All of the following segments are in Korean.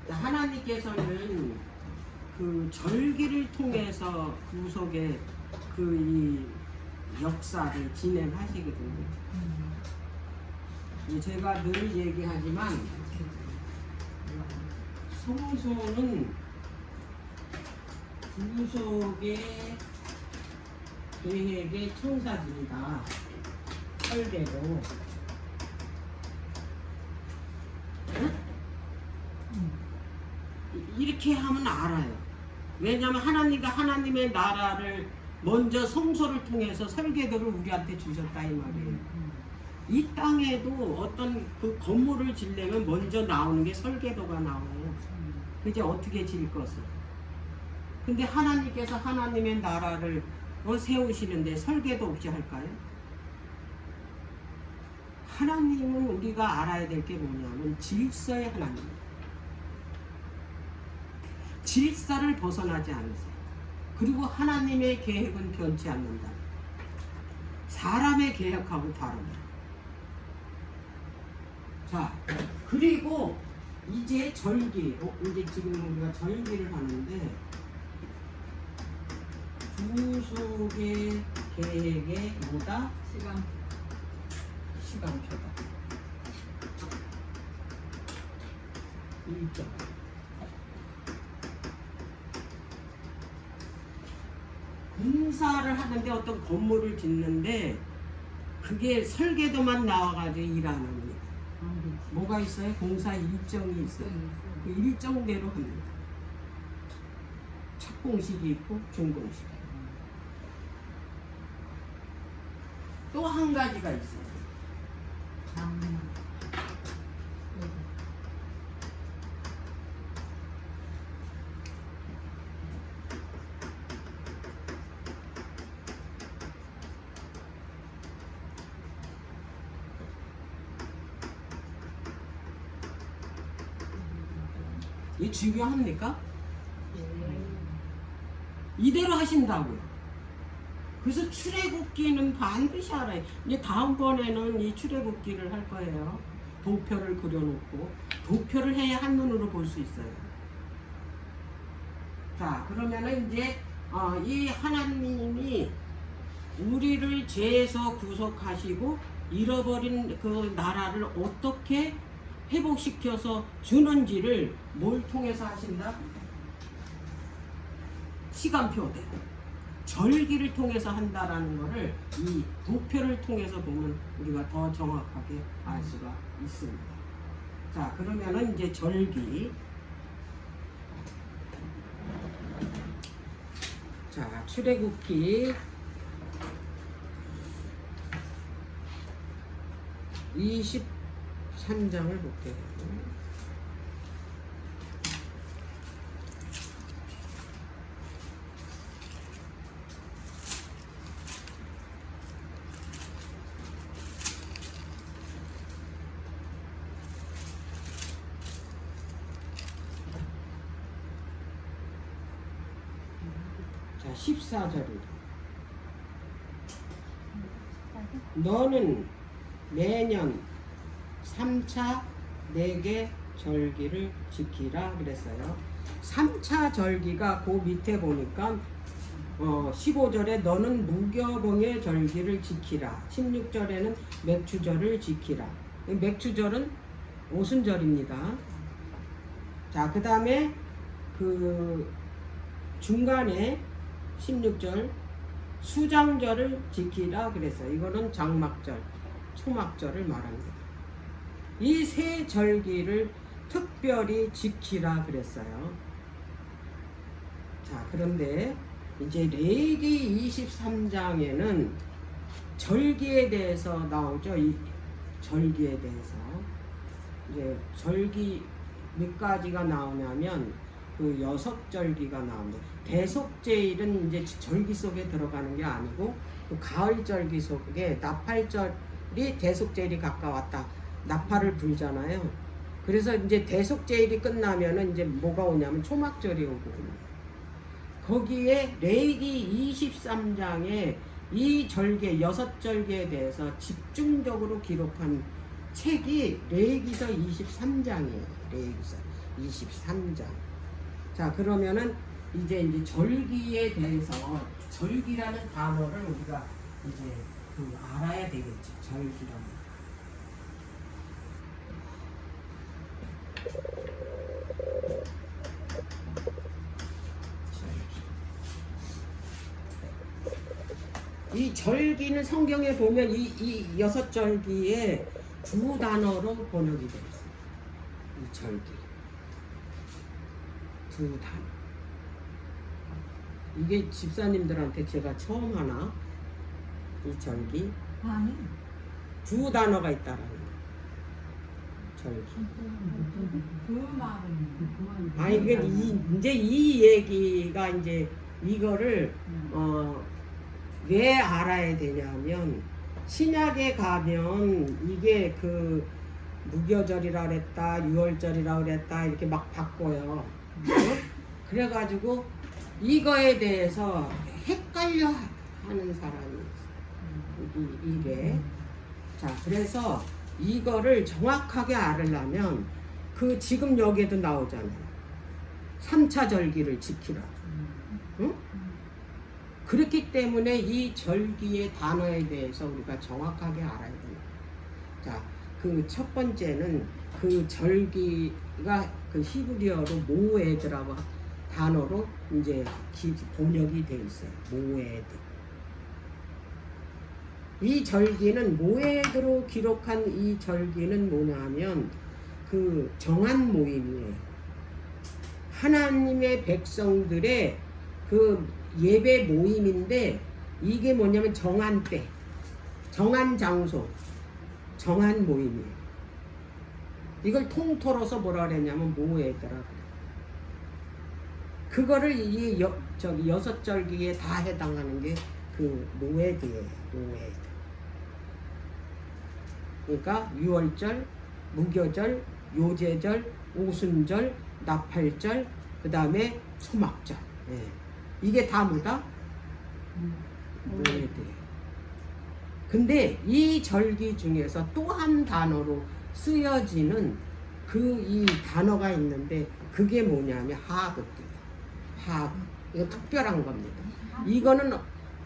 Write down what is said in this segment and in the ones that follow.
하나님께서는 그 절기를 통해서 구속의 그 이 역사를 진행하시거든요. 제가 늘 얘기하지만 성소는 구속의 계획의 청사진이다. 설계로 이렇게 하면 알아요. 왜냐하면 하나님과 하나님의 나라를 먼저 성소를 통해서 설계도를 우리한테 주셨다 이 말이에요. 이 땅에도 어떤 그 건물을 지려면 먼저 나오는 게 설계도가 나와요. 그게 어떻게 질 것을. 근데 하나님께서 하나님의 나라를 세우시는데 설계도 없이 할까요? 하나님은 우리가 알아야 될 게 뭐냐면 질서의 하나님. 질서를 벗어나지 않으세요. 그리고 하나님의 계획은 변치 않는다. 사람의 계획하고 다릅니다. 자, 그리고 이제 절기, 이제 지금 우리가 절기를 하는데 구속의 계획의 뭐다? 시간표다. 일정. 공사를 하는데 어떤 건물을 짓는데 그게 설계도만 나와가지고 일하는 거예요. 뭐가 있어요? 공사 일정이 있어요. 그 일정대로 합니다. 첫 공식이 있고 중공식. 또 한 가지가 있어요. 이게 중요합니까? 이대로 하신다고요. 그래서 출애굽기는 반드시 알아요. 이제 다음번에는 이 출애굽기를 할 거예요. 도표를 그려놓고 도표를 해야 한눈으로 볼 수 있어요. 자, 그러면은 이제 이 하나님이 우리를 죄에서 구속하시고 잃어버린 그 나라를 어떻게 회복시켜서 주는지를 뭘 통해서 하신다? 시간표대로 절기를 통해서 한다라는 것을 이 도표를 통해서 보면 우리가 더 정확하게 알 수가 있습니다. 자, 그러면은 이제 절기. 자, 출애굽기 23장을 볼게요. 자, 14절입니다. 너는 매년 3차 내게 절기를 지키라 그랬어요. 3차 절기가 그 밑에 보니까 15절에 너는 무교봉의 절기를 지키라. 16절에는 맥추절을 지키라. 맥추절은 오순절입니다. 자, 그 다음에 그 중간에 16절 수장절을 지키라 그랬어요. 이거는 장막절, 초막절을 말합니다. 이 세 절기를 특별히 지키라 그랬어요. 자, 그런데 이제 레위기 23장에는 절기에 대해서 나오죠. 이 절기에 대해서 이제 절기 몇 가지가 나오냐면 그 6절기가 나옵니다. 대속제일은 이제 절기 속에 들어가는 게 아니고 그 가을절기 속에 나팔절이 대속제일이 가까웠다. 나팔을 불잖아요. 그래서 이제 대속제일이 끝나면은 이제 뭐가 오냐면 초막절이 오거든요. 거기에 레위기 23장에 이 절기 6절기에 대해서 집중적으로 기록한 책이 레위기서 23장이에요. 레위기서 23장. 자, 그러면은 이제 절기에 대해서 절기라는 단어를 우리가 이제 알아야 되겠죠. 절기라는. 이 절기는 성경에 보면 이 여섯 절기에 두 단어로 번역이 되어 있어요. 이 절기. 두 단어. 이게 집사님들한테 제가 처음 하나? 이 절기. 아니. 두 단어가 있다라는 거예요. 절기. 그 말은. 아니, 이게 이제 이 얘기가 이제 이거를, 왜 알아야 되냐면, 신약에 가면 이게 그 무교절이라 그랬다, 유월절이라 그랬다, 이렇게 막 바꿔요. 그래가지고 이거에 대해서 헷갈려 하는 사람이 있어요. 이게. 자, 그래서 이거를 정확하게 알으려면 그 지금 여기에도 나오잖아요. 3차 절기를 지키라. 응? 그렇기 때문에 이 절기의 단어에 대해서 우리가 정확하게 알아야 됩니다. 자, 그 첫 번째는 그 절기가 그 히브리어로 모에드라고 단어로 이제 번역이 되어 있어요. 모에드. 이 절기는 모에드로 기록한 이 절기는 뭐냐면 그 정한 모임이에요. 하나님의 백성들의 그 예배 모임인데 이게 뭐냐면 정한 때, 정한 장소, 정한 모임이에요. 이걸 통틀어서 뭐라 그랬냐면 모에드라고 그래요. 그거를 이 여섯 절기에 다 해당하는 게 그 모에드예요. 모에드. 그러니까 유월절, 무교절, 요제절, 오순절, 나팔절, 그 다음에 초막절. 예. 이게 다 뭐다? 모에드예요. 근데 이 절기 중에서 또 한 단어로 쓰여지는 그 이 단어가 있는데 그게 뭐냐면 하긋이에요. 하긋. 이거 특별한 겁니다. 이거는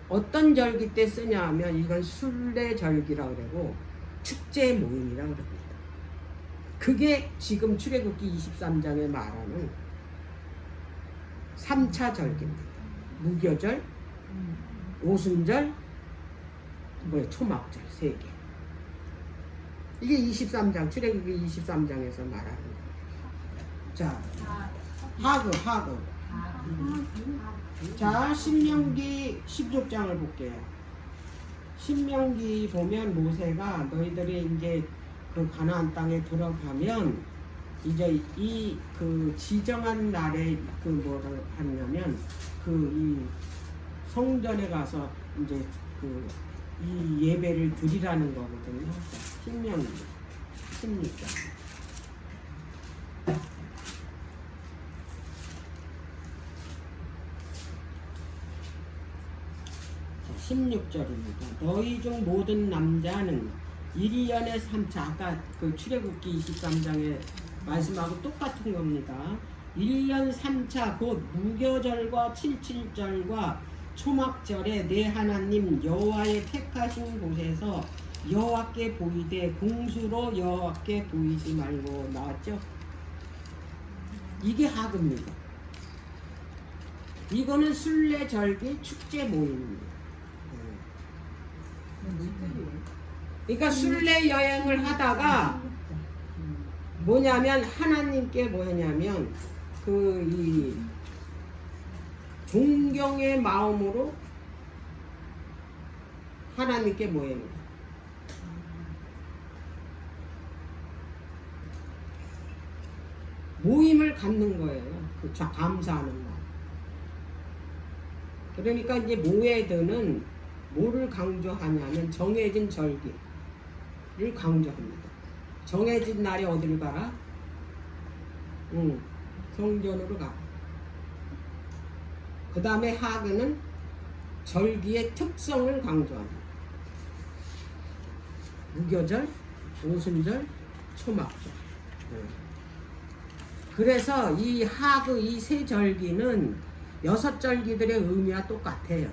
어떤 절기 때 쓰냐면 이건 순례절기라고 그러고 축제 모임이라고 그럽니다. 그게 지금 출애굽기 23장에 말하는 3차 절기입니다. 무교절, 오순절, 초막절 3개. 이게 23장, 출애굽기 23장에서 말하는 거예요. 자, 하긋. 자, 신명기 16장을 볼게요. 신명기 보면 모세가 너희들이 이제 그 가나안 땅에 들어가면 이제 이 그 지정한 날에 그 뭐를 하냐면 그 이 성전에 가서 이제 그 이 예배를 드리라는 거거든요. 신명기 16장. 16절입니다. 너희 중 모든 남자는 1년에 3차, 아까 그 출애굽기 23장의 말씀하고 똑같은 겁니다. 1년 3차 곧 무교절과 칠칠절과 초막절에 내 하나님 여호와의 택하신 곳에서 여호와께 보이되 공수로 여호와께 보이지 말고. 나왔죠? 이게 하급입니다. 이거는 순례절기 축제 모임입니다. 그러니까 순례 여행을 하다가 뭐냐면 하나님께 뭐냐면 그 이 존경의 마음으로 하나님께 뭐합니다. 모임을 갖는 거예요. 그 감사하는 마음. 그러니까 이제 모에드는 뭐를 강조하냐면 정해진 절기를 강조합니다. 정해진 날에 어디를 가라? 성전으로 가. 그 다음에 하그는 절기의 특성을 강조합니다. 무교절, 오순절, 초막절. 그래서 이 하그 이 세 절기는 6절기들의 의미와 똑같아요.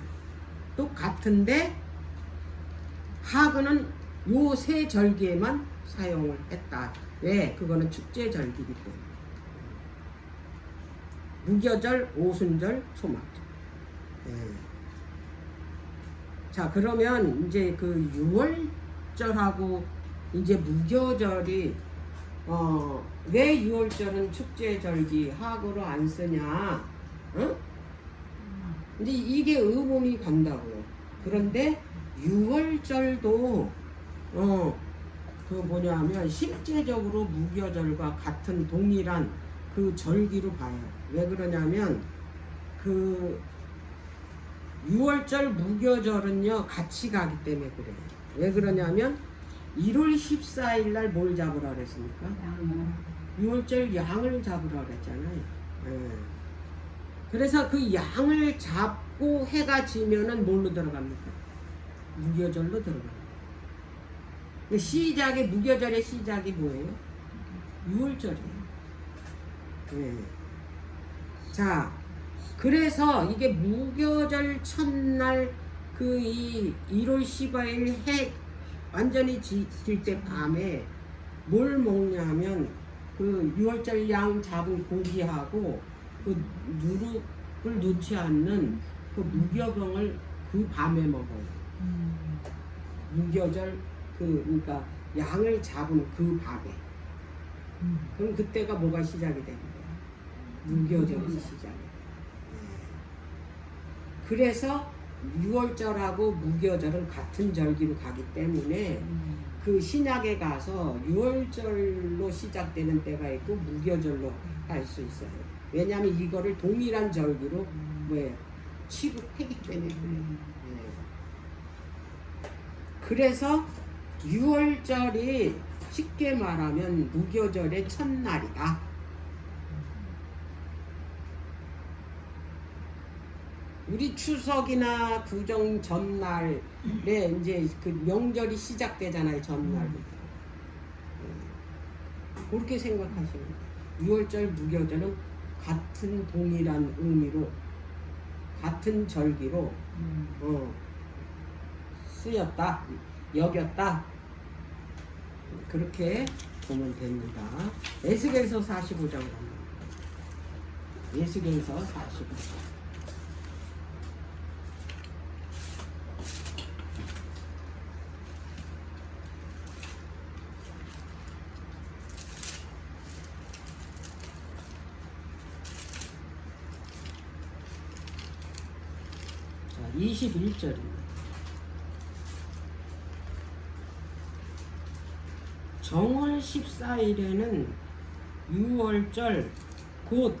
똑같은데 하그는 요 세 절기에만 사용을 했다. 왜? 그거는 축제 절기이기 때문에. 무교절, 오순절, 초막절. 자, 그러면 이제 그 6월절하고 이제 무교절이 왜 6월절은 축제절기 하고로 안 쓰냐? 어? 이제 이게 의문이 간다고요. 그런데 6월절도 그 뭐냐면 실제적으로 무교절과 같은 동일한 그 절기로 봐요. 왜 그러냐면 그 6월절 무교절은요 같이 가기 때문에 그래요. 왜 그러냐면 1월 14일 날 뭘 잡으라 그랬습니까? 6월절 양을 잡으라 그랬잖아요. 그래서 그 양을 잡고 해가 지면은 뭘로 들어갑니까? 무교절로 들어갑니다. 시작이 무교절의 시작이 뭐예요? 6월절이에요. 자, 그래서 이게 무교절 첫날 그 이 1월 15일 해 완전히 질 때 밤에 뭘 먹냐면 그 6월절 양 잡은 고기하고 그 누룩을 놓지 않는 그 무교병을 그 밤에 먹어요. 무교절 그러니까 양을 잡은 그 밤에. 그럼 그때가 뭐가 시작이 됩니다. 무교절이 시작이. 그래서 6월절하고 무교절은 같은 절기로 가기 때문에 그 신약에 가서 6월절로 시작되는 때가 있고 무교절로 할 수 있어요. 왜냐하면 이거를 동일한 절기로 뭐예요? 취급하기 때문에 그래요. 그래서 6월절이 쉽게 말하면 무교절의 첫날이다. 우리 추석이나 구정 전날에 이제 그 명절이 시작되잖아요. 전날부터. 그렇게 생각하시면 돼요. 6월절 무교절은 같은 동일한 의미로 같은 절기로 쓰였다, 여겼다. 그렇게 보면 됩니다. 에스겔서 45장 갑니다. 에스겔서 45장. 자, 21절입니다. 정월 14일에는 6월절 곧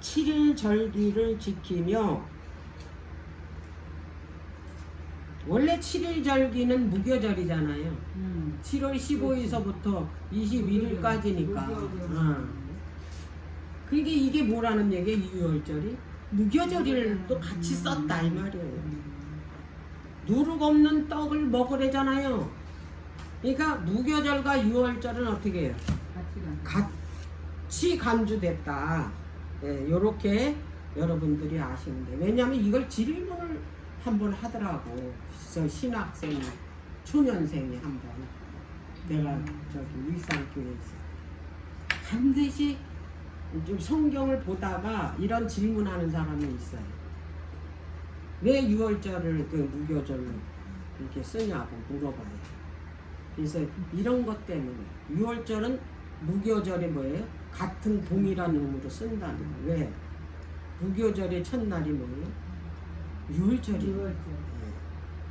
7일 절기를 지키며 원래 7일 절기는 무교절이잖아요. 7월 15일서부터 21일까지니까. 그러니까 이게 뭐라는 얘기예요? 6월절이 무교절을 또 같이 썼다 이 말이에요. 누룩 없는 떡을 먹으래잖아요. 그러니까 무교절과 6월절은 어떻게 해요? 같이 간주됐다. 요렇게 여러분들이 아시면 돼요. 왜냐하면 이걸 질문을 한번 하더라고. 저 신학생이, 초년생이 한번. 내가 저기 일산교회에서. 반드시 좀 성경을 보다가 이런 질문하는 사람이 있어요. 왜 6월절을 그 무교절로 이렇게 쓰냐고 물어봐요. 그래서 이런 것 때문에 6월절은 무교절이 뭐예요? 같은 동일한 의미로 쓴다는 거예요. 왜? 무교절의 첫날이 뭐예요? 6월절이에요.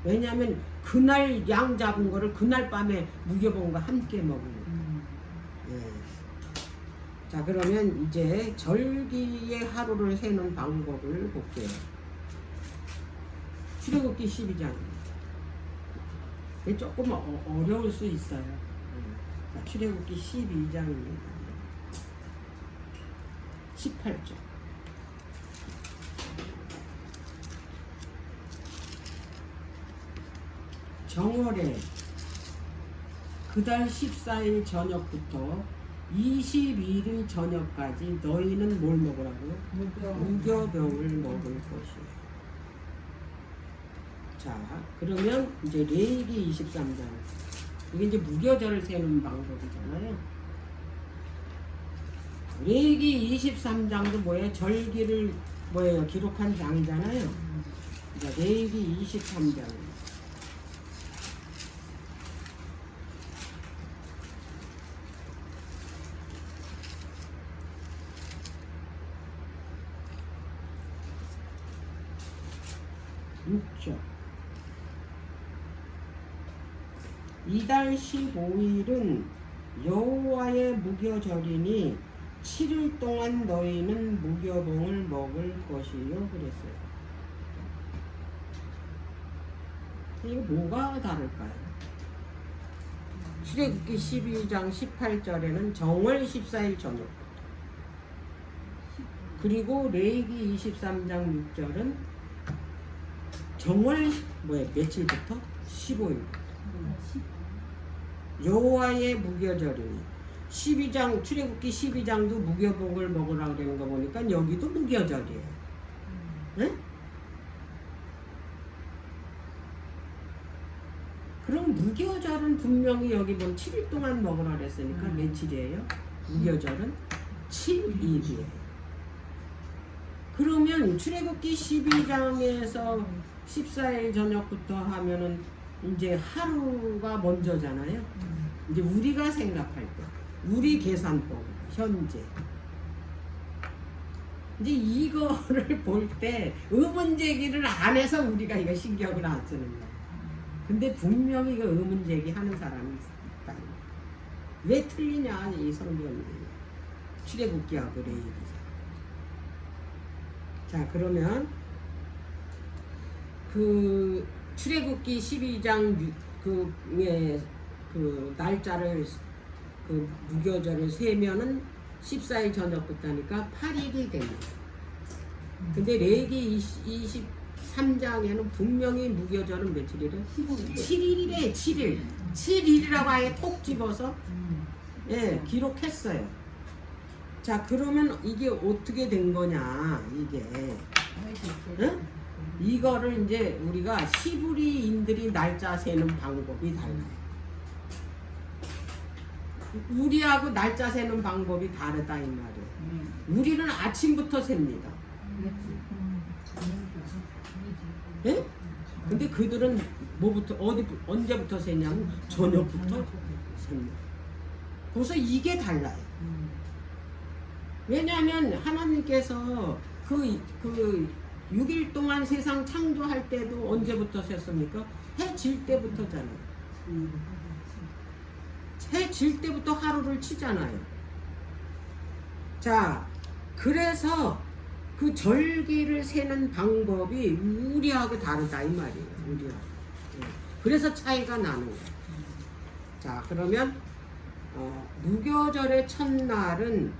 왜냐하면 그날 양 잡은 거를 그날 밤에 무교병과 함께 먹는 거예요. 자, 그러면 이제 절기의 하루를 세는 방법을 볼게요. 출애굽기 12장입니다. 조금 어려울 수 있어요. 자, 출애굽기 12장입니다. 18절. 정월에 그달 14일 저녁부터 21일 저녁까지 너희는 뭘 먹으라고요? 무교병을 먹을 것이에요. 자, 그러면 이제 레위기 23장. 이게 이제 무교절을 세는 방법이잖아요. 레위기 23장도 뭐예요? 절기를 뭐예요? 기록한 장이잖아요. 그러니까 레위기 23장. 이달 15일은 여호와의 무교절이니 7일 동안 너희는 무교봉을 먹을 것이요 그랬어요. 이거 뭐가 다를까요? 출애굽기 12장 18절에는 정월 14일 저녁, 그리고 레위기 23장 6절은 정월 며칠부터? 15일. 여호와의 무교절이니 12장 출애굽기 12장도 무교복을 먹으라고 되는 거 보니까 여기도 무교절이에요. 네? 그럼 무교절은 분명히 여기 보면 7일 동안 먹으라 그랬으니까 며칠이에요? 무교절은 7일이에요. 그러면 출애굽기 12장에서 14일 저녁부터 하면은 이제 하루가 먼저잖아요. 이제 우리가 생각할 때, 우리 계산법, 현재. 이제 이거를 볼 때 의문제기를 안 해서 우리가 이거 신경을 안 쓰는 거야. 근데 분명히 이거 의문제기 하는 사람이 있다. 왜 틀리냐, 이 성경이. 출애굽기하고 레위기. 자, 그러면 그 출애굽기 12장 그 날짜를 그 무교절을 세면은 14일 저녁부터니까 8일이 됩니다. 근데 레위기 23장에는 분명히 무교절은 며칠이래? 7일이래. 7일. 7일이라고 아예 톡 집어서 예, 기록했어요. 자, 그러면 이게 어떻게 된 거냐, 이게. 응? 이거를 이제 우리가 시브리인들이 날짜 세는 방법이 달라요. 우리하고 날짜 세는 방법이 다르다 이 말이에요. 우리는 아침부터 셉니다. 예? 근데 그들은 뭐부터 언제부터 세냐면 저녁부터 셉니다. 그래서 이게 달라요. 왜냐하면 하나님께서 그 6일 동안 세상 창조할 때도 언제부터 셌습니까? 해 질 때부터잖아요. 해 질 때부터 하루를 치잖아요. 자, 그래서 그 절기를 세는 방법이 우리하고 다르다 이 말이에요. 우리하고. 그래서 차이가 나는 거예요. 자, 그러면 무교절의 첫날은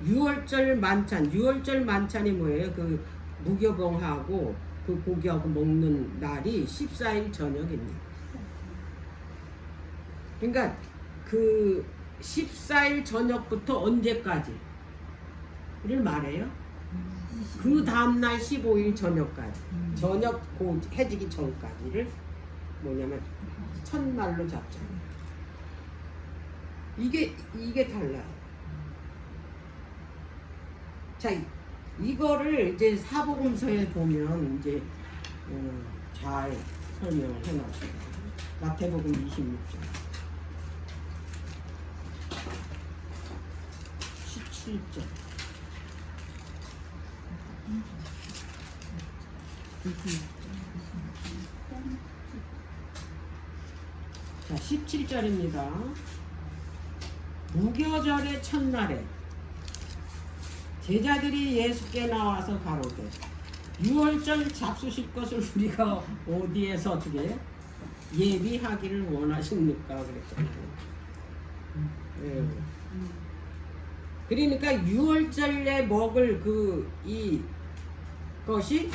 유월절 만찬. 유월절 만찬이 뭐예요? 그 무교봉하고 그 고기하고 먹는 날이 14일 저녁입니다. 그러니까 그 14일 저녁부터 언제까지를 말해요? 그 다음날 15일 저녁까지. 저녁 해지기 전까지를 뭐냐면 첫날로 잡잖아요. 이게 달라요. 자, 이거를 이제 사복음서에 보면 이제 잘 설명을 해놨어요. 마태복음 26장 17절. 자, 17절입니다. 무교절의 첫날에 제자들이 예수께 나와서 가로되 유월절 잡수실 것을 우리가 어디에서 어떻게 예비하기를 원하십니까? 그랬잖아요. 네. 그러니까 유월절에 먹을 이것이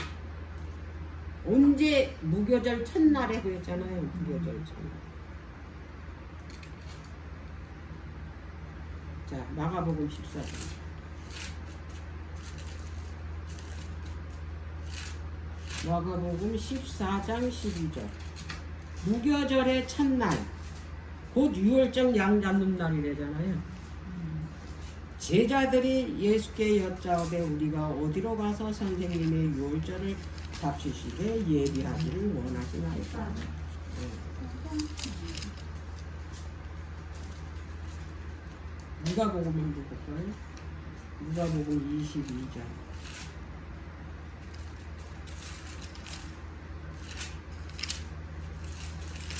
언제 무교절 첫날에 그랬잖아요. 무교절 첫날. 자, 마가복음 14장. 마가복음 14장 12절. 무교절의 첫날, 곧 유월절 양 잡는 날이래잖아요. 제자들이 예수께 여짜오되 우리가 어디로 가서 선생님의 유월절을 잡수시되 예비하기를 원하시나이까. 누가복음 한번 볼까요? 누가복음 22장.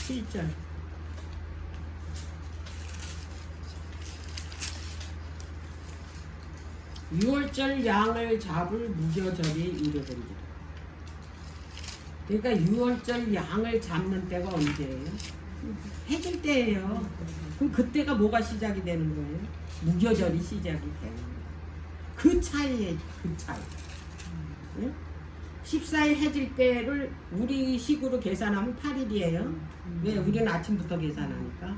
7절. 유월절 양을 잡을 무교절이 이르든지라. 그러니까 유월절 양을 잡는 때가 언제예요? 해질 때예요. 그럼 그때가 뭐가 시작이 되는 거예요? 무교절이 시작이 되는 거예요. 그 차이에 그 차이. 응? 14일 해질 때를 우리 식으로 계산하면 8일이에요. 왜? 우리는 아침부터 계산하니까.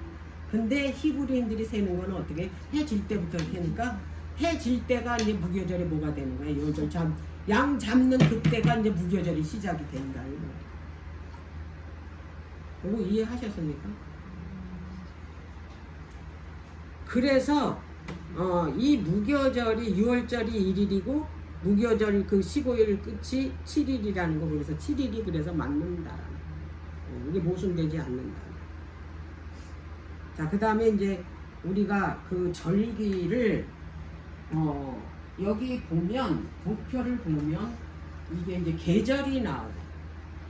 근데 히브리인들이 세는 건 어떻게? 해질 때부터 세니까 해질 때가 이제 무교절이 뭐가 되는 거예요? 요절 양 잡는 그때가 이제 무교절이 시작이 된다. 이거 이해하셨습니까? 그래서 이 무교절이 6월절이 1일이고 무교절 그 15일 끝이 7일이라는 거. 그래서 7일이 그래서 맞는다. 이게 모순되지 않는다. 자, 그 다음에 이제 우리가 그 절기를 여기 보면 도표를 보면 이게 이제 계절이 나와요.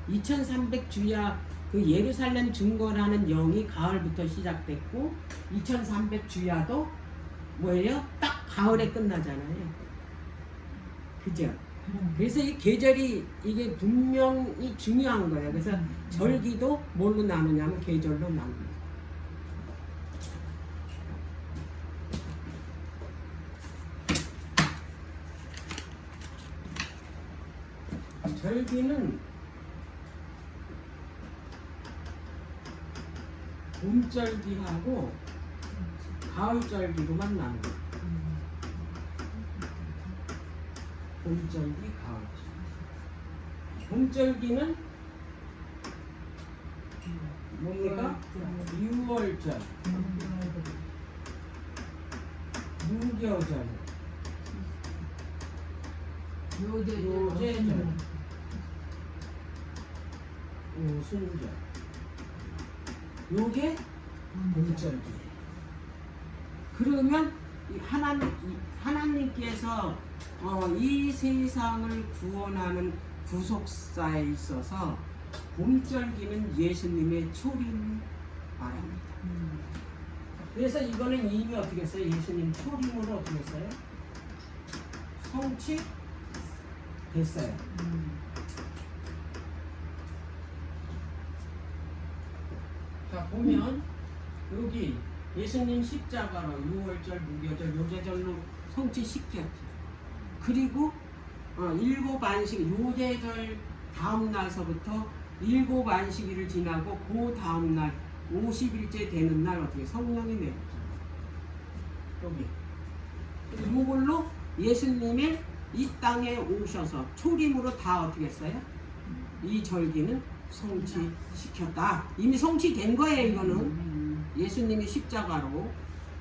2300주야 그 예루살렘 증거라는 영이 가을부터 시작됐고 2300주야도 뭐예요? 딱 가을에 끝나잖아요. 그죠? 그래서 이 계절이 이게 분명히 중요한 거예요. 그래서 절기도 뭘로 나누냐면 계절로 나눕니다. 절기는 봄절기하고 가을절기로만 나눕니다. 봄절기, 가을절기. 봄절기는 뭡니까? 6월절, 무교절, 요제절, 오순절. 요게 봄절기예요. 그러면 하나님께서 이 세상을 구원하는 구속사에 있어서 봄절기는 예수님의 초림 말합니다. 그래서 이거는 이미 어떻게 했어요? 예수님 초림으로 어떻게 했어요? 성취 됐어요. 자, 보면 여기 예수님 십자가로 6월절, 무교절, 요제절로 성취시켰죠. 그리고 일곱 안식, 요제절 다음 날서부터 일곱 안식일을 지나고 그 다음 날 50일째 되는 날 어떻게 성령이 내렸죠. 여기 이걸로 예수님의 이 땅에 오셔서 초림으로 다 어떻게 했어요? 이 절기는 성취시켰다. 이미 성취된 거예요. 이거는 예수님이 십자가로.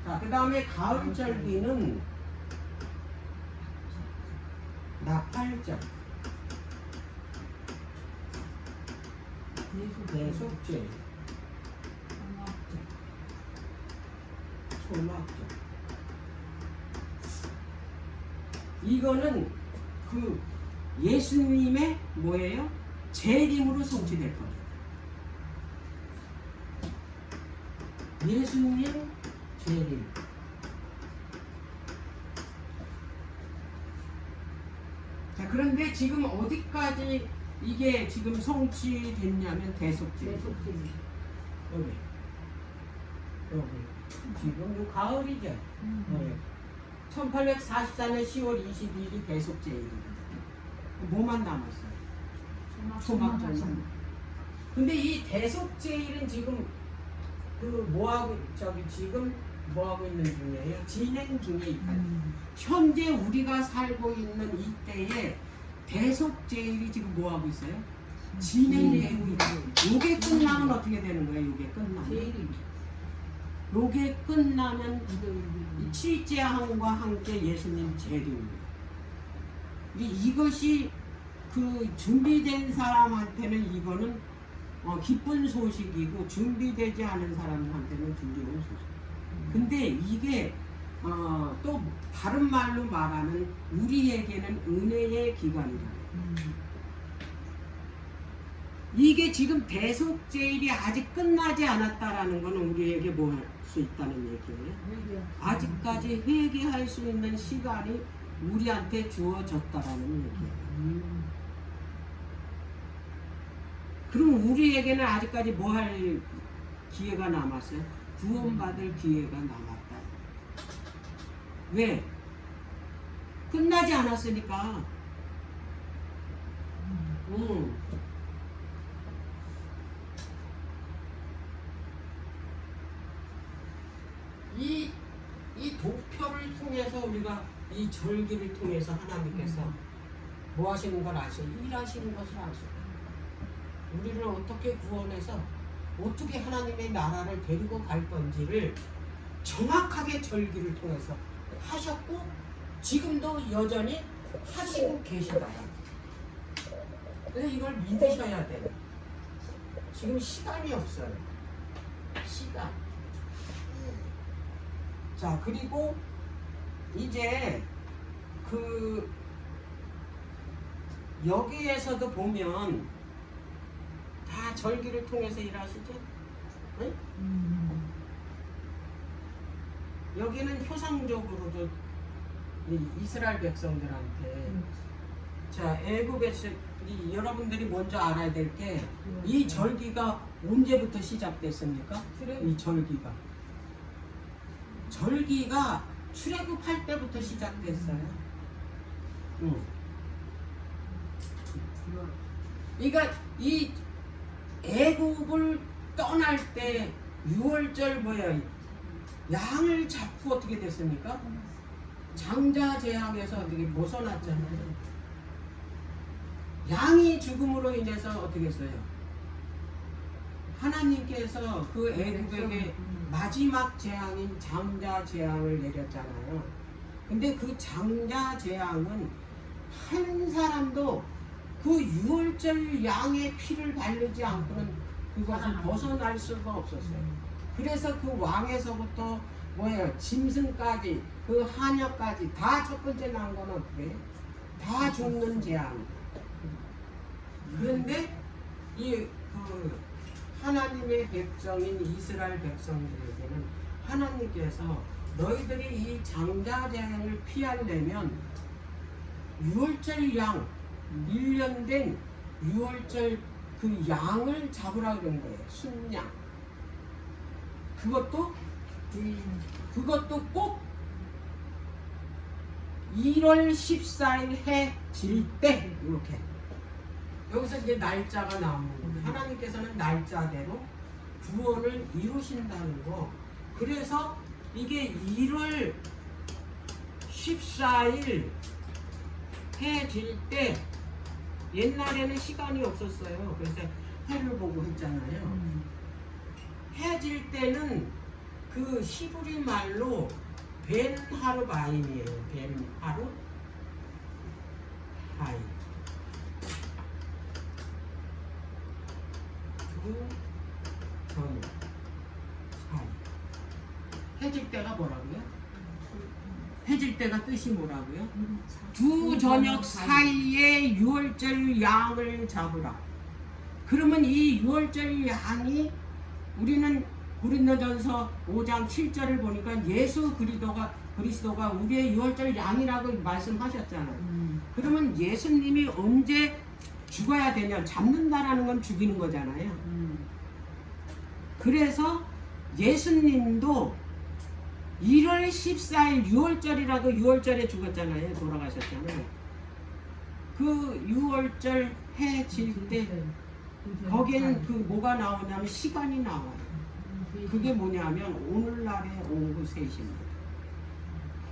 자, 그 다음에 가을절기는 나팔절, 대속절, 초막절. 이거는 그 예수님의 뭐예요? 재림으로 성취될 겁니다. 예수님 재림. 자, 그런데 지금 어디까지 이게 지금 성취됐냐면 대속절. 여기. 지금 요 가을이죠. 1844년 10월 22일이 대속제일입니다. 뭐만 남았어요? 초막절만. 근데 이 대속제일은 지금 그 뭐하고 지금 뭐하고 있는 중이에요? 진행 중에 있다. 현재 우리가 살고 있는 이때에 대속제일이 지금 뭐하고 있어요? 진행되고 있고, 요게 끝나면 어떻게 되는 거예요? 요게 끝나면 제일이 요게 끝나면 이 칠제함과 함께 예수님 재림입니다. 이것이 그 준비된 사람한테는 이거는 기쁜 소식이고, 준비되지 않은 사람한테는 두려운 소식. 근데 이게 또 다른 말로 말하면 우리에게는 은혜의 기간이다. 이게 지금 대속제일이 아직 끝나지 않았다라는 것은 우리에게 뭐 할 수 있다는 얘기예요. 아직까지 회개할 수 있는 시간이 우리한테 주어졌다라는 얘기예요. 그럼 우리에게는 아직까지 뭐 할 기회가 남았어요? 구원받을 기회가 남았다. 왜? 끝나지 않았으니까. 이 도표를 통해서 우리가 이 절기를 통해서 하나님께서 뭐 하시는 걸 아셔요? 일하시는 것을 아셔요. 우리를 어떻게 구원해서 어떻게 하나님의 나라를 데리고 갈 건지를 정확하게 절기를 통해서 하셨고, 지금도 여전히 하시고 계시다. 그래서 이걸 믿으셔야 돼요. 지금 시간이 없어요. 시간. 자, 그리고 이제 그 여기에서도 보면 다 절기를 통해서 일하시죠? 응? 여기는 표상적으로도 이스라엘 백성들한테, 자, 애굽에서 여러분들이 먼저 알아야 될 게, 이 절기가 언제부터 시작됐습니까? 이 절기가 출애굽할 때부터 시작됐어요. 그러니까 이 애굽을 떠날 때 6월절 뭐야, 양을 잡고 어떻게 됐습니까? 장자 재앙에서 어떻게 벗어났잖아요. 양이 죽음으로 인해서 어떻게 했어요? 하나님께서 그 애굽에게 마지막 재앙인 장자 재앙을 내렸잖아요. 근데 그 장자 재앙은 한 사람도 그 6월절 양의 피를 바르지 않고는 그것을 벗어날 수가 없었어요. 그래서 그 왕에서부터 뭐예요? 짐승까지, 그 하녀까지 다 첫 번째 난 건 어떻게? 다 죽는 재앙. 그런데 이 하나님의 백성인 이스라엘 백성들에게는 하나님께서 너희들이 이 장자 재앙을 피하려면 6월절 양, 1년 된 6월절 그 양을 잡으라 그런 거예요. 순양. 그것도 꼭 1월 14일 해 질 때, 이렇게. 여기서 이제 날짜가 나오는 거예요. 하나님께서는 날짜대로 구원을 이루신다는 거. 그래서 이게 1월 14일 해 질 때, 옛날에는 시간이 없었어요. 그래서 해를 보고 했잖아요. 해 질 때는 그 히브리 말로 벤 하루 바임이에요. 벤 하루 바임. 그 저녁 사이. 해질 때가 뭐라고요? 해질 때가 뜻이 뭐라고요? 두 저녁 사이에 6월절 양을 잡으라. 그러면 이 6월절 양이, 우리는 고린도전서 5장 7절을 보니까 예수 그리스도가 우리의 6월절 양이라고 말씀하셨잖아요. 그러면 예수님이 언제 죽어야 되냐? 잡는다라는 건 죽이는 거잖아요. 그래서 예수님도 1월 14일 6월절이라고 6월절에 죽었잖아요. 돌아가셨잖아요. 그 6월절 해 질 때 거기에는 그 뭐가 나오냐면 시간이 나와요. 그게 뭐냐면 오늘날의 오후 3시입니다.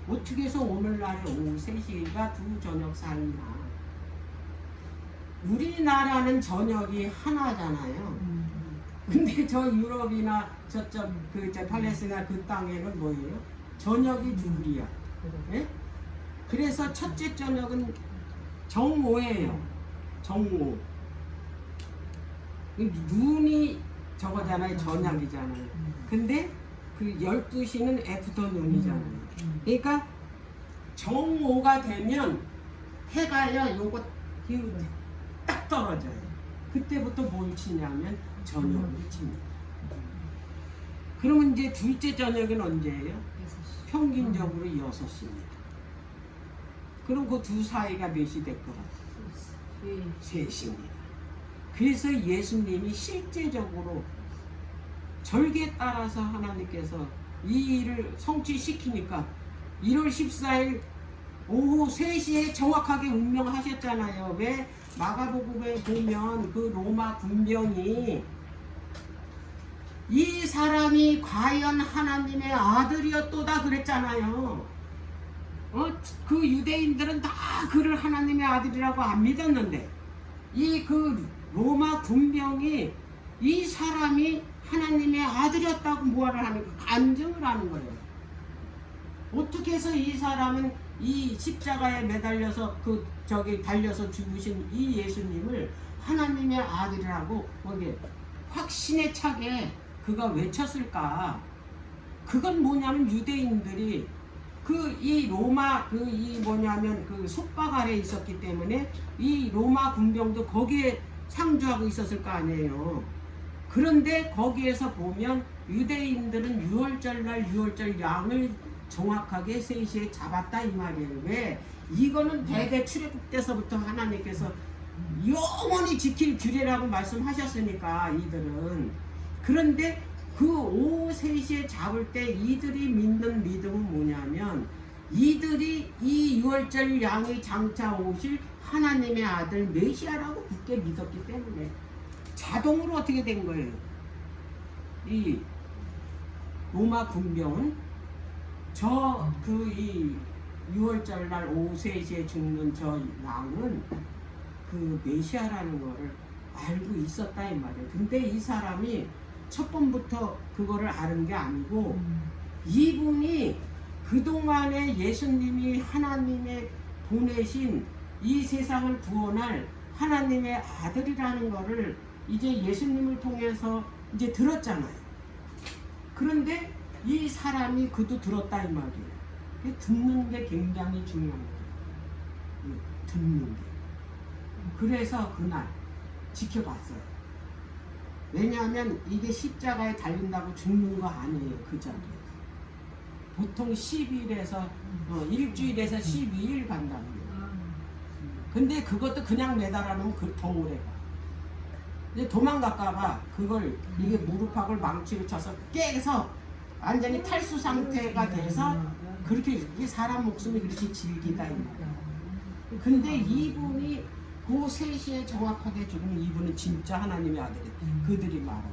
어떻게 해서 오늘날의 오후 3시가 두 저녁 사이나? 우리나라는 저녁이 하나잖아요. 근데 저 유럽이나 저쪽 저 팔레스티나 그 땅에는 뭐예요? 저녁이 둘이야. 예? 그래서 첫째 저녁은 정오예요. 정오. 눈이 저거잖아요. 저녁이잖아요. 근데 그 12시는 애프터눈이잖아요. 그러니까 정오가 되면 해가요 요거 딱 떨어져요. 그때부터 뭘 치냐면 저녁을 칩니다. 그러면 이제 둘째 저녁은 언제예요? 평균적으로 6시입니다. 그럼 그 두 사이가 몇이 될 것 같아요? 3시입니다. 그래서 예수님이 실제적으로 절기에 따라서 하나님께서 이 일을 성취시키니까 1월 14일 오후 3시에 정확하게 운명하셨잖아요. 왜? 마가복음에 보면 그 로마 군병이 이 사람이 과연 하나님의 아들이었도다 그랬잖아요. 그 유대인들은 다 그를 하나님의 아들이라고 안 믿었는데 이 그 로마 군병이 이 사람이 하나님의 아들이었다고 뭐를 하는 거 간증을 하는 거예요. 어떻게 해서 이 사람은 이 십자가에 매달려서 그 저기 달려서 죽으신 이 예수님을 하나님의 아들이라고 거기에 확신에 차게 그가 외쳤을까? 그건 뭐냐면 유대인들이 그 이 로마 그 이 뭐냐면 그 속박 아래 있었기 때문에 이 로마 군병도 거기에 상주하고 있었을 거 아니에요. 그런데 거기에서 보면 유대인들은 유월절날 유월절 양을 정확하게 3시에 잡았다 이 말이에요. 왜? 이거는 대대 출애굽 때서부터 하나님께서 영원히 지킬 규례라고 말씀하셨으니까 이들은. 그런데 그 오후 3시에 잡을 때 이들이 믿는 믿음은 뭐냐면 이들이 이 유월절 양이 장차 오실 하나님의 아들 메시아라고 굳게 믿었기 때문에 자동으로 어떻게 된 거예요? 이 로마 군병은 저 그 이 6월절 날 오후 3시에 죽는 저 양은 그 메시아라는 거를 알고 있었다 이 말이에요. 근데 이 사람이 첫 번부터 그거를 아는 게 아니고 이분이 그동안에 예수님이 하나님의 보내신 이 세상을 구원할 하나님의 아들이라는 거를 이제 예수님을 통해서 이제 들었잖아요. 그런데 이 사람이 그도 들었다 이 말이에요. 듣는 게 굉장히 중요한 거예요. 듣는 게. 그래서 그날 지켜봤어요. 왜냐하면 이게 십자가에 달린다고 죽는 거 아니에요. 그 자리에. 보통 10일에서 일주일에서 12일 간다는 거예요. 근데 그것도 그냥 매달아 놓으면 그 더 오래 가. 이제 도망갈까봐 그걸 이게 무릎팍을 망치로 쳐서 깨서 완전히 탈수 상태가 돼서 그렇게 이 사람 목숨이 그렇게 질기다 이 말이야. 근데 이분이 그 3시에 정확하게 죽은 이분은 진짜 하나님의 아들이 그들이 말하고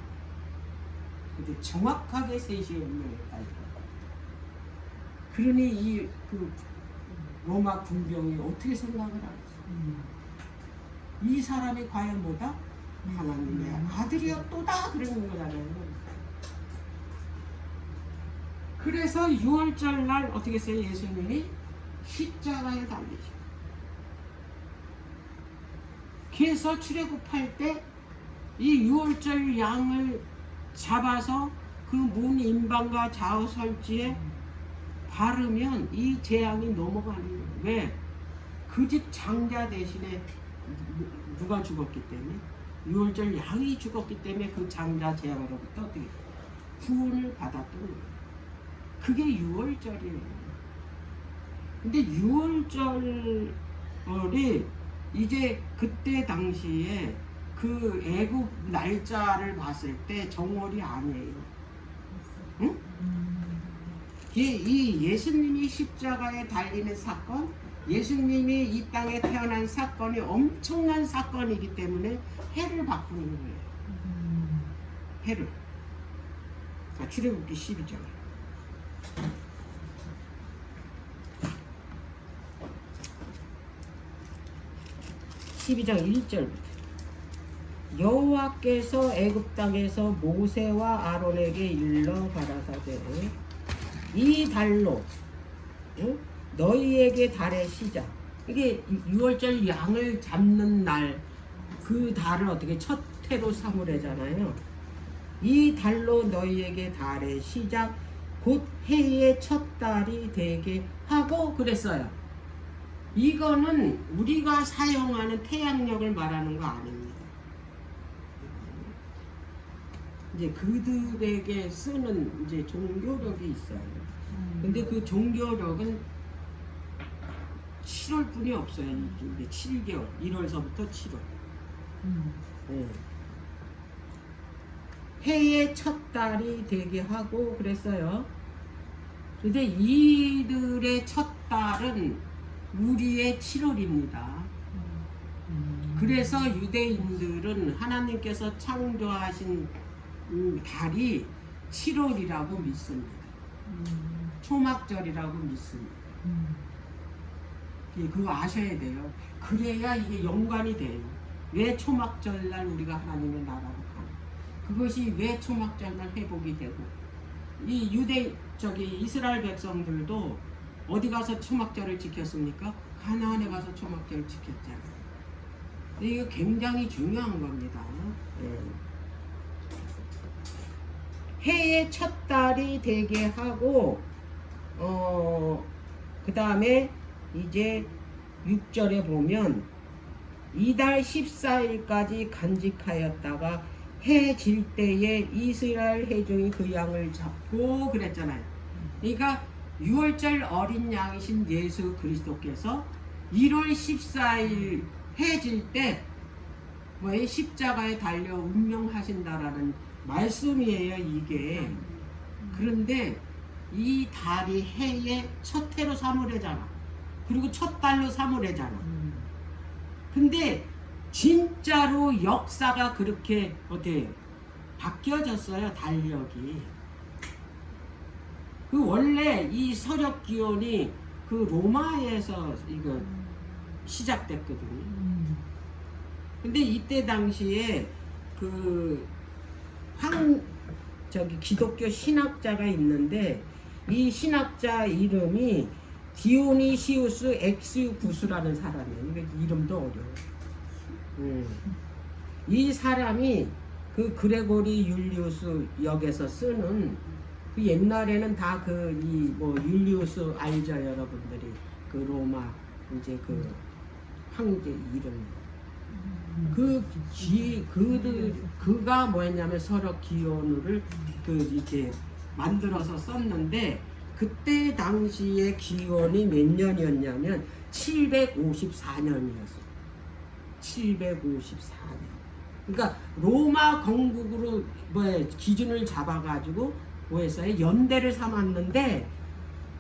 근데 정확하게 3시에 운명했다 이거. 그러니 이 그 로마 군병이 어떻게 생각을 하겠어? 이 사람이 과연 뭐다? 하나님의 아들이었도다 그러는 거잖아요. 그래서 6월절 날 어떻게 했어요? 예수님이 십자가에 달리시고 그래서 출애굽할 때 이 6월절 양을 잡아서 그 문 임방과 좌우 설지에 바르면 이 재앙이 넘어가는 거예요. 왜? 그 집 장자 대신에 누가 죽었기 때문에 6월절 양이 죽었기 때문에 그 장자 재앙으로부터 어떻게 구원을 받았던 거예요. 그게 6월절이에요. 근데 6월절이 이제 그때 당시에 그 애굽 날짜를 봤을 때 정월이 아니에요. 응? 이 예수님이 십자가에 달리는 사건, 예수님이 이 땅에 태어난 사건이 엄청난 사건이기 때문에 해를 바꾸는 거예요. 해를. 자, 출애굽기 12장. 12장 1절부터. 여호와께서 애굽 땅에서 모세와 아론에게 일러 가라사대 이 달로 너희에게 달의 시작. 이게 6월절 양을 잡는 날 그 달을 어떻게 첫 해로 삼으래잖아요. 이 달로 너희에게 달의 시작 곧 해의 첫 달이 되게 하고 그랬어요. 이거는 우리가 사용하는 태양력을 말하는 거 아닙니다. 이제 그들에게 쓰는 이제 종교력이 있어요. 근데 그 종교력은 7월뿐이 없어요. 이게 7개월, 1월서부터 7월. 네. 해의 첫 달이 되게 하고 그랬어요. 근데 이들의 첫 달은 우리의 7월입니다. 그래서 유대인들은 하나님께서 창조하신 달이 7월이라고 믿습니다. 초막절이라고 믿습니다. 그거 아셔야 돼요. 그래야 이게 연관이 돼요. 왜 초막절날 우리가 하나님의 나라로 가는? 그것이 왜 초막절날 회복이 되고 이 이스라엘 백성들도 어디 가서 초막절을 지켰습니까? 가나안에 가서 초막절을 지켰잖아요. 이게 굉장히 중요한 겁니다. 해의 첫 달이 되게 하고 그 다음에 이제 6절에 보면 이달 14일까지 간직하였다가 해 질 때에 이스라엘 회중이 그 양을 잡고 그랬잖아요. 그러니까 6월절 어린 양이신 예수 그리스도께서 1월 14일 해 질 때 십자가에 달려 운명하신다라는 말씀이에요, 이게. 그런데 이 달이 해의 첫 해로 삼으래잖아. 그리고 첫 달로 삼으래잖아. 근데 진짜로 역사가 그렇게 어때요? 바뀌어졌어요, 달력이. 그 원래 이 서력 기원이 그 로마에서 이거 시작됐거든요. 근데 이때 당시에 그 기독교 신학자가 있는데 이 신학자 이름이 디오니시우스 엑스구스라는 사람이에요. 이름도 어려워. 이 사람이 그 그레고리 율리우스 역에서 쓰는 그 옛날에는 다 율리우스 알죠, 여러분들이 그 로마 이제 그 황제 이름. 그가 뭐였냐면 서력 기원을 이렇게 만들어서 썼는데 그때 당시의 기원이 몇 년이었냐면 754년이었어요. 754년. 그러니까 로마 건국으로 기준을 잡아가지고 뭐했어요? 연대를 삼았는데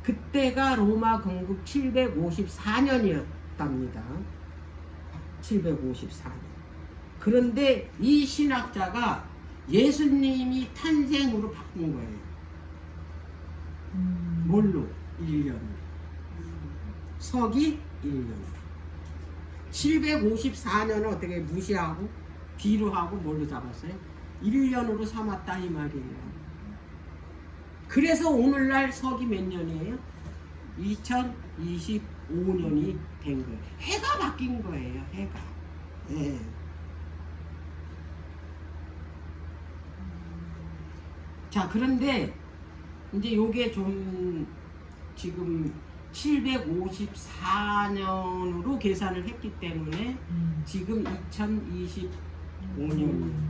그때가 로마 건국 754년이었답니다. 754년. 그런데 이 신학자가 예수님이 탄생으로 바꾼 거예요. 뭘로? 1년. 서기 1년. 754년을 어떻게 무시하고 뒤로 하고 뭘로 잡았어요? 1년으로 삼았다 이 말이에요. 그래서 오늘날 서기 몇 년이에요? 2025년이 된 거예요. 해가 바뀐 거예요. 해가. 네. 자, 그런데 이제 요게 좀 지금 754년으로 계산을 했기 때문에 지금 2025년이에요.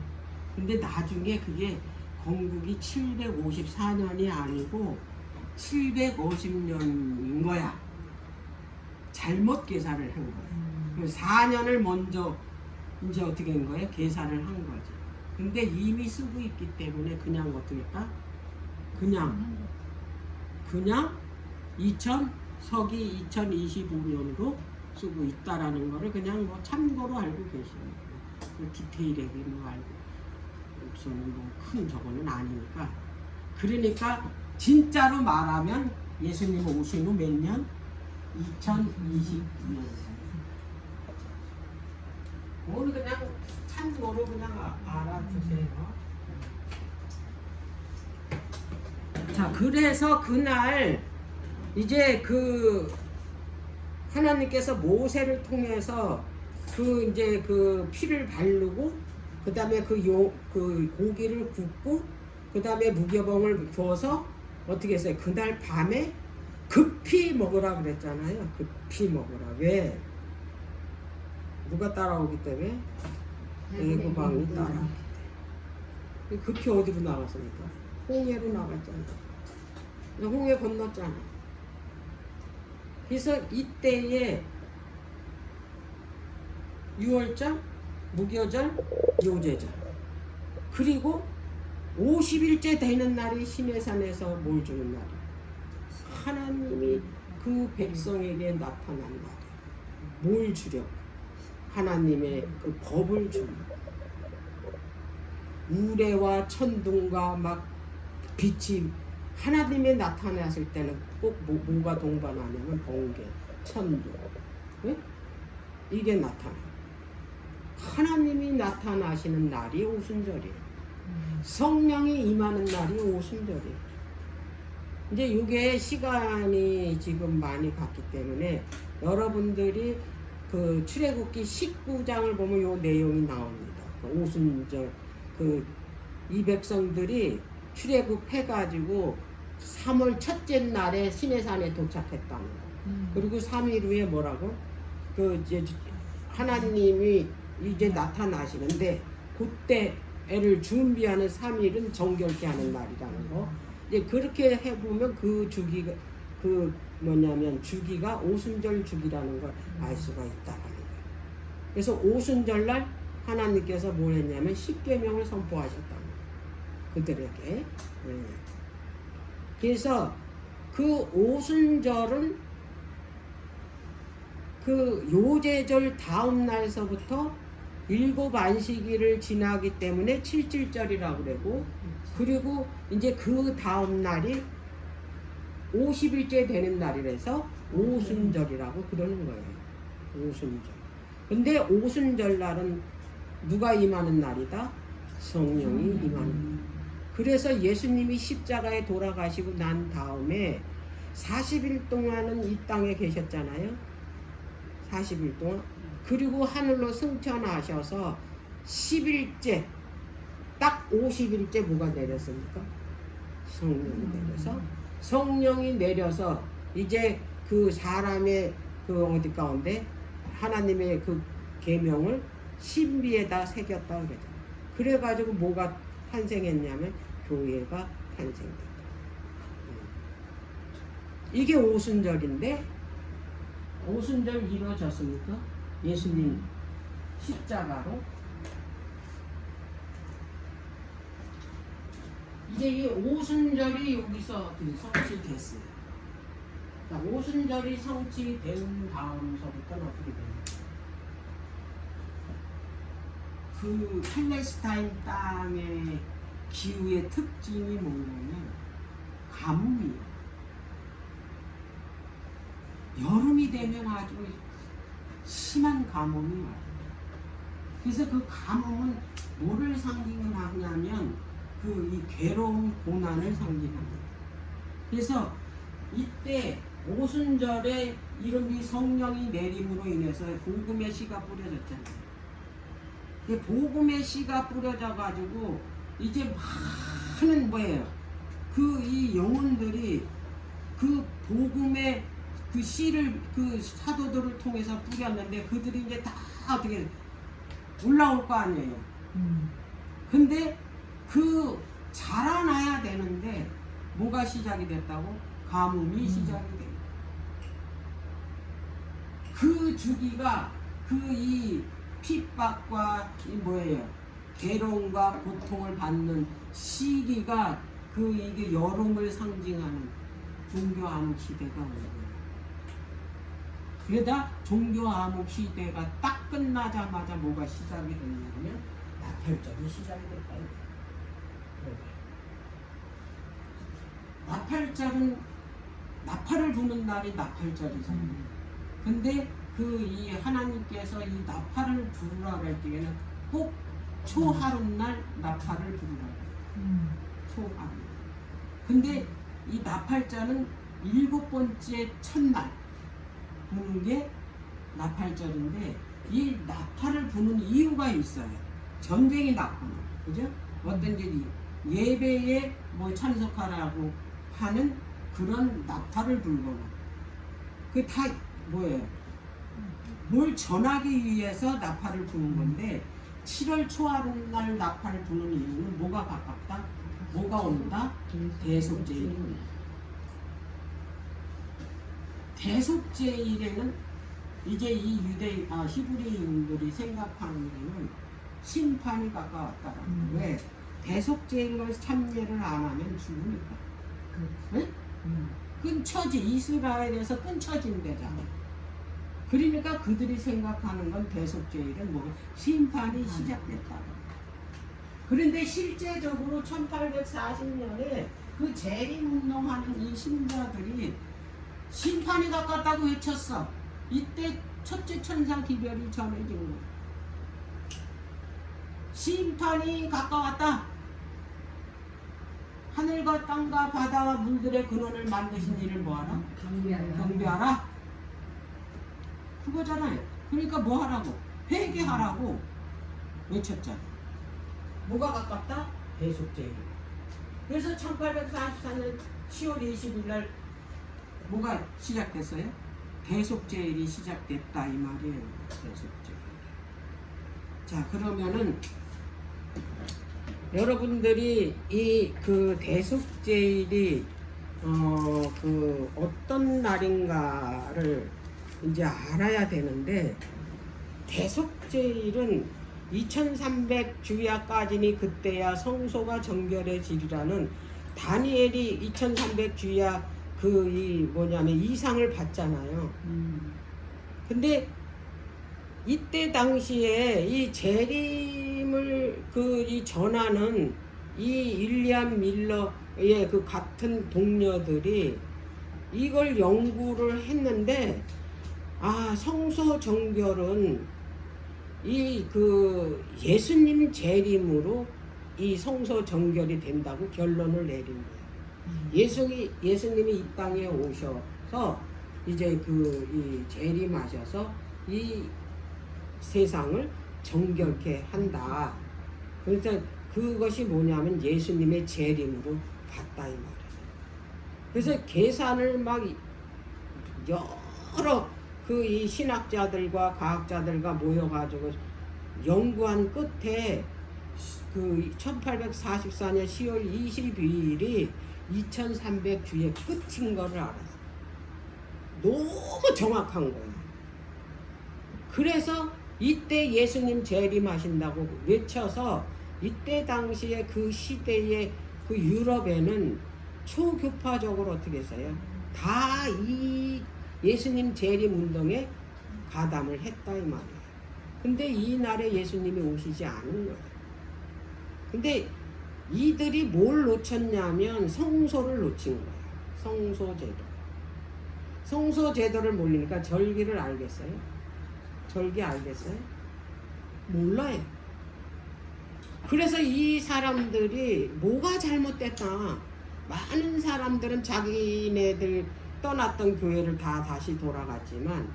근데 나중에 그게 건국이 754년이 아니고 750년인 거야. 잘못 계산을 한 거야. 4년을 먼저 이제 어떻게 한 거예요? 계산을 한 거지. 근데 이미 쓰고 있기 때문에 그냥 어떻게 할까? 그냥 서기 2025년으로 쓰고 있다라는 거를 그냥 참고로 알고 계시는 거예요. 디테일하게 알고 없으면 큰 저거는 아니니까 그러니까 진짜로 말하면 예수님 오신 후 몇 년? 2022년. 오늘 그냥 참고로 그냥 알아두세요. 자, 그래서 그날 이제 그 하나님께서 모세를 통해서 그 이제 그 피를 바르고 그 다음에 그 고기를 굽고 그 다음에 무교병을 부어서 어떻게 했어요? 그날 밤에 급히 먹으라 그랬잖아요. 급히 먹으라. 왜? 누가 따라오기 때문에? 애고방이 따라오기 때문에. 급히 어디로 나갔습니까? 홍해로 나갔잖아. 홍해 건넜잖아. 그래서 이때에 유월절, 무교절, 요제절 그리고 50일째 되는 날이 시내산에서 뭘 주는 날이에요. 하나님이 그 백성에게 나타난 날이에요. 뭘 주려? 하나님의 그 법을 주려. 우레와 천둥과 막 빛이 하나님이 나타났을 때는 꼭 뭐가 동반하냐면 번개, 천둥, 네? 이게 나타나요. 하나님이 나타나시는 날이 오순절이에요. 성령이 임하는 날이 오순절이에요. 이제 이게 시간이 지금 많이 갔기 때문에 여러분들이 그 출애굽기 19장을 보면 요 내용이 나옵니다. 그 오순절 이 백성들이 출애굽해가지고 3월 첫째 날에 시내산에 도착했다는 거. 그리고 3일 후에 뭐라고? 이제 하나님이 이제 나타나시는데 그때 애를 준비하는 3일은 정결케 하는 날이라는 거. 이제 그렇게 해보면 그 주기가 뭐냐면 주기가 오순절 주기라는 걸 알 수가 있다라는 거예요. 그래서 오순절 날 하나님께서 뭘 했냐면 십계명을 선포하셨다는 거예요. 그들에게. 네. 그래서 그 오순절은 그 요제절 다음 날서부터 7 안식일을 지나기 때문에 7.7절이라고 그러고 그리고 이제 그 다음 날이 50일째 되는 날이라서 오순절이라고 그러는 거예요. 오순절. 근데 오순절 날은 누가 임하는 날이다? 성령이 임하는 날. 그래서 예수님이 십자가에 돌아가시고 난 다음에 40일 동안은 이 땅에 계셨잖아요. 40일 동안. 그리고 하늘로 승천하셔서 10일째 딱 50일째 뭐가 내렸습니까? 성령이 내려서 성령이 내려서 이제 그 사람의 그 어디 가운데 하나님의 그 계명을 신비에다 새겼다 그러죠. 그래가지고 뭐가 탄생했냐면 교회가 탄생됐다. 이게 오순절인데 오순절 이루어졌습니까? 예수님 십자가로. 이제 이 오순절이 여기서 성취됐어요. 오순절이 성취된 다음서부터는 어떻게 됩니까? 그 팔레스타인 땅의 기후의 특징이 뭐냐면 가뭄이에요. 여름이 되면 아주 심한 가뭄이 와요. 그래서 그 가뭄은 뭐를 상징하냐면 이 괴로운 고난을 상징합니다. 그래서 이때 오순절에 이름이 성령이 내림으로 인해서 복음의 씨가 뿌려졌잖아요. 복음의 씨가 뿌려져 가지고 이제 많은 뭐예요? 이 영혼들이 그 복음의 그 씨를 그 사도들을 통해서 뿌렸는데 그들이 이제 다 어떻게 올라올 거 아니에요. 근데 자라나야 되는데 뭐가 시작이 됐다고? 가뭄이 시작이 돼요. 그 주기가 이 핍박과 이 뭐예요? 괴로움과 고통을 받는 시기가 이게 여름을 상징하는 종교 암흑 시대가 오는 거예요. 그러다 종교 암흑 시대가 딱 끝나자마자 뭐가 시작이 됐냐면 나팔절이 시작이 됐다. 나팔절은 나팔을 부는 날이 나팔절이잖아요. 근데 그 이 하나님께서 이 나팔을 부르라 할 때에는 꼭 초하룻날 나팔을 부르라. 초하룻. 근데 이 나팔자는 7번째 첫날 부는 게 나팔절인데 이 나팔을 부는 이유가 있어요. 전쟁이 났거나, 그죠? 어떤지 예배에 뭐 참석하라고 하는 그런 나팔을 불거나, 그게 다 뭐예요? 뭘 전하기 위해서 나팔을 부는 건데 7월 초하룻날 나팔을 부는 이유는 뭐가 가깝다? 뭐가 온다? 대속제일이 온다. 대속제일에는 이제 이 히브리인들이 생각하는 일은 심판이 가까웠다라는 거예요. 왜? 대속제일을 참여를 안 하면 죽으니까. 네? 끊쳐지, 이스라엘에서 끊쳐진 데잖아. 그러니까 그들이 생각하는 건 대속제일은 뭐 심판이 시작됐다. 그런데 실제적으로 1840년에 그 재림운동하는 이 신자들이 심판이 가깝다고 외쳤어. 이때 첫째 천사 기별이 전해진 거야. 심판이 가까웠다. 하늘과 땅과 바다와 물들의 근원을 만드신 이를 뭐하라? 경배하라. 그거잖아요. 그러니까 뭐 하라고? 회개하라고 외쳤잖아. 뭐가 가깝다? 대속제일. 그래서 1844년 10월 20일 날 뭐가 시작됐어요? 대속제일이 시작됐다 이 말이에요. 대속제일. 자, 그러면은 여러분들이 이 그 대속제일이 그 어떤 날인가를 이제 알아야 되는데, 대속제일은 2300주야까지니 그때야 성소가 정결해지리라는 다니엘이 2300주야 그 이 뭐냐면 이상을 받잖아요. 근데 이때 당시에 이 재림을 그 이 전하는 이 윌리엄 밀러의 그 같은 동료들이 이걸 연구를 했는데, 아, 성소 정결은 이 그 예수님 재림으로 이 성소 정결이 된다고 결론을 내린 거예요. 예수님이 이 땅에 오셔서 이제 그 이 재림하셔서 이 세상을 정결케 한다. 그래서 그것이 뭐냐면 예수님의 재림으로 봤다 이 말이에요. 그래서 계산을 막 여러 그 이 신학자들과 과학자들과 모여가지고 연구한 끝에 그 1844년 10월 22일이 2300주의 끝인 거를 알았어. 너무 정확한 거야. 그래서 이때 예수님 재림하신다고 외쳐서 이때 당시에 그 시대의 그 유럽에는 초교파적으로 어떻게 했어요? 다 이 예수님 재림 운동에 가담을 했다 이 말이에요. 근데 이 날에 예수님이 오시지 않은 거예요. 근데 이들이 뭘 놓쳤냐면 성소를 놓친 거예요. 성소제도. 성소제도를 모르니까 절기를 알겠어요? 절기 알겠어요? 몰라요. 그래서 이 사람들이 뭐가 잘못됐다. 많은 사람들은 자기네들 떠났던 교회를 다 다시 돌아갔지만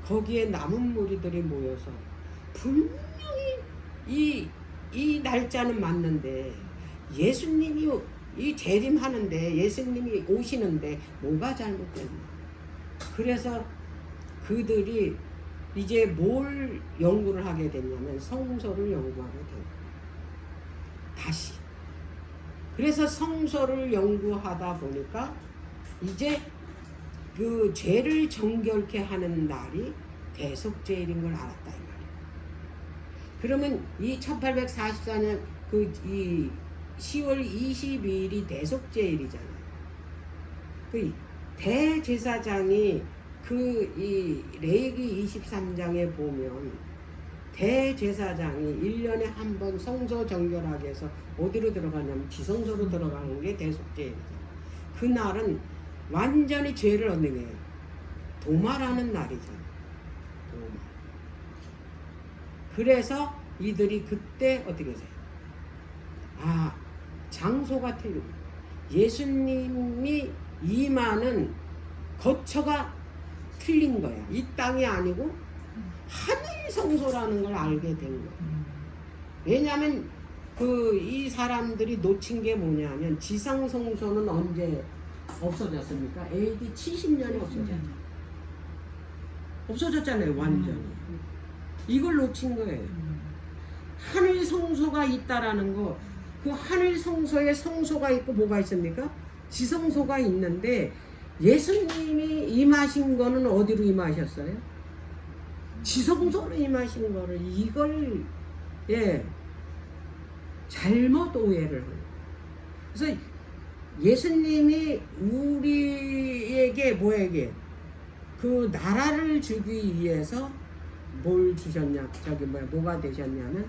거기에 남은 무리들이 모여서 분명히 이 날짜는 맞는데 예수님이 이 재림하는데 예수님이 오시는데 뭐가 잘못됐나. 그래서 그들이 이제 뭘 연구를 하게 됐냐면 성소를 연구하게 된 거예요. 다시. 그래서 성소를 연구하다 보니까 이제 그 죄를 정결케 하는 날이 대속죄일인 걸 알았다 이 말이에요. 그러면 이 1844년 그 이 10월 22일이 대속죄일이잖아요. 그 대제사장이 그 이 레위기 23장에 보면 대제사장이 1년에 한 번 성소 정결하게 해서 어디로 들어가냐면 지성소로 들어가는 게 대속죄일이잖아요. 그날은 완전히 죄를 얻는 거예요. 도말하는 날이잖아. 도말. 그래서 이들이 그때 어떻게 해요? 아, 장소가 틀리고 예수님이 임하는 거처가 틀린 거야. 이 땅이 아니고 하늘 성소라는 걸 알게 된 거야. 왜냐하면 이 사람들이 놓친 게 뭐냐면 지상 성소는 언제 없어졌습니까? AD 70년에 없어졌잖아요. 완전히. 이걸 놓친 거예요. 하늘 성소가 있다라는 거, 그 하늘 성소에 성소가 있고 뭐가 있습니까? 지성소가 있는데 예수님이 임하신 거는 어디로 임하셨어요? 지성소로 임하신 거를 이걸 잘못 오해를 해요. 그래서 예수님이 우리에게 뭐에게 그 나라를 주기 위해서 뭘 주셨냐? 뭐가 되셨냐면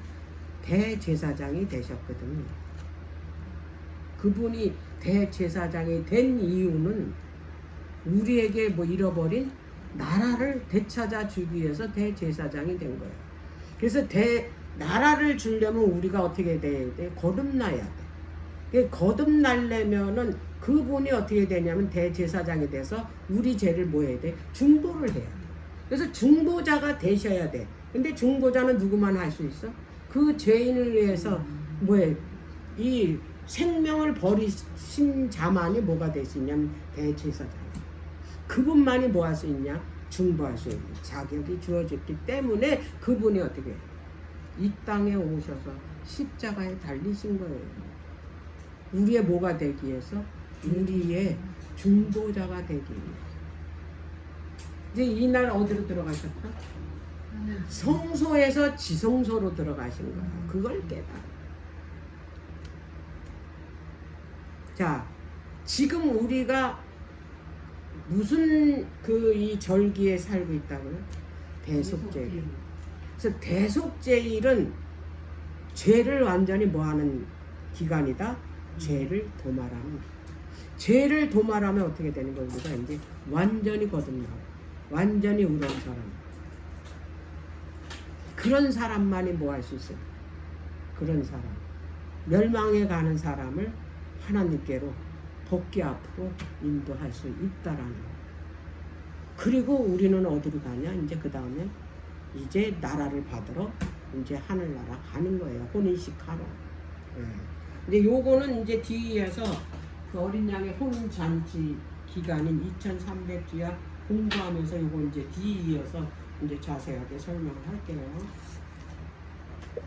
대제사장이 되셨거든요. 그분이 대제사장이 된 이유는 우리에게 잃어버린 나라를 되찾아 주기 위해서 대제사장이 된 거예요. 그래서 나라를 주려면 우리가 어떻게 돼야 돼? 거듭나야 돼. 거듭나려면은 그분이 어떻게 되냐면 대제사장이 돼서 우리 죄를 뭐 해야 돼? 중보를 해야 돼. 그래서 중보자가 되셔야 돼. 근데 중보자는 누구만 할 수 있어? 그 죄인을 위해서 이 생명을 버리신 자만이 뭐가 될 수 있냐면 대제사장. 그분만이 뭐 할 수 있냐? 중보할 수 있는 자격이 주어졌기 때문에 그분이 어떻게 이 땅에 오셔서 십자가에 달리신 거예요. 우리의 뭐가 되기 위해서? 우리의 중보자가 되기 위해서. 이제 이날 어디로 들어가셨다? 성소에서 지성소로 들어가신 거야. 그걸 깨달아. 자, 지금 우리가 무슨 이 절기에 살고 있다고요? 대속죄일. 그래서 대속죄일은 죄를 완전히 뭐하는 기간이다? 죄를 도말하는. 죄를 도말하면 어떻게 되는 거야? 우리가 이제 완전히 거듭나고 완전히 우러운 사람. 그런 사람만이 뭐 할 수 있어요? 그런 사람. 멸망에 가는 사람을 하나님께로 복귀 앞으로 인도할 수 있다라는 거예요. 그리고 우리는 어디로 가냐? 이제 그 다음에 이제 나라를 받으러 이제 하늘나라 가는 거예요. 혼인식 하러. 근데 요거는 이제 뒤에서 그 어린 양의 혼인잔치 기간인 2300주야 공부하면서 요거 이제 뒤이어서 이제 자세하게 설명을 할게요.